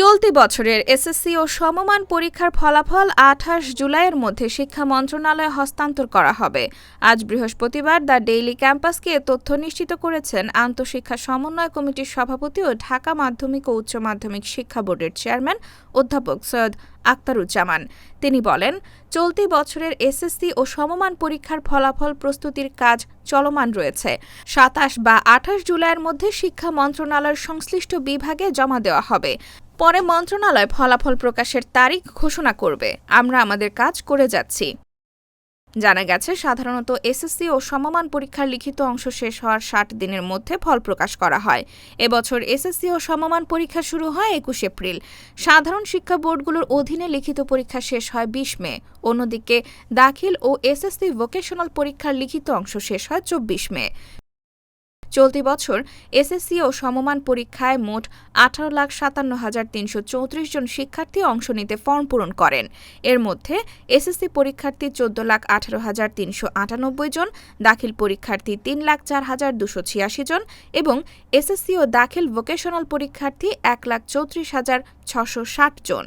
চলতি বছরের এসএসসি ও সমমান পরীক্ষার ফলাফল ২৮ জুলাইয়ের মধ্যে শিক্ষা মন্ত্রণালয়ে হস্তান্তর করা হবে। আজ বৃহস্পতিবার দ্য ডেইলি ক্যাম্পাসকে এ তথ্য নিশ্চিত করেছেন আন্তঃশিক্ষা সমন্বয় কমিটির সভাপতি ও ঢাকা মাধ্যমিক ও উচ্চ মাধ্যমিক শিক্ষা বোর্ডের চেয়ারম্যান অধ্যাপক সৈয়দ আখতারুজ্জামান। তিনি বলেন, চলতি বছরের এসএসসি ও সমমান পরীক্ষার ফলাফল প্রস্তুতির কাজ চলমান রয়েছে। ২৭ বা ২৮ জুলাইয়ের মধ্যে শিক্ষা মন্ত্রণালয়ের সংশ্লিষ্ট বিভাগে জমা দেওয়া হবে। পরে মন্ত্রণালয় ফলাফল প্রকাশের তারিখ ঘোষণা করবে। আমরা আমাদের কাজ করে যাচ্ছি। জানা গেছে, সাধারণত এসএসসি ও সমমান পরীক্ষার লিখিত অংশ শেষ হওয়ার ৬০ দিনের মধ্যে ফল প্রকাশ করা হয়। এবছর এসএসসি ও সমমান পরীক্ষা শুরু হয় ২১ এপ্রিল। সাধারণ শিক্ষা বোর্ডগুলোর অধীনে লিখিত পরীক্ষা শেষ হয় ২০ মে। অন্যদিকে দাখিল ও এসএসসি ভোকেশনাল পরীক্ষার লিখিত অংশ শেষ হয় ২৪ মে। চলতি বছর এসএসসি ও সমমান পরীক্ষায় মোট ১৮,৫৭,৩৩৪ জন শিক্ষার্থী অংশ নিতে ফর্ম পূরণ করেন। এর মধ্যে এসএসসি পরীক্ষার্থী ১৪,১৮,৩৯৮ জন, দাখিল পরীক্ষার্থী ৩,০৪,২৮৬ জন এবং এসএসসি ও দাখিল ভোকেশনাল পরীক্ষার্থী ১,৩৪,৬৬০ জন।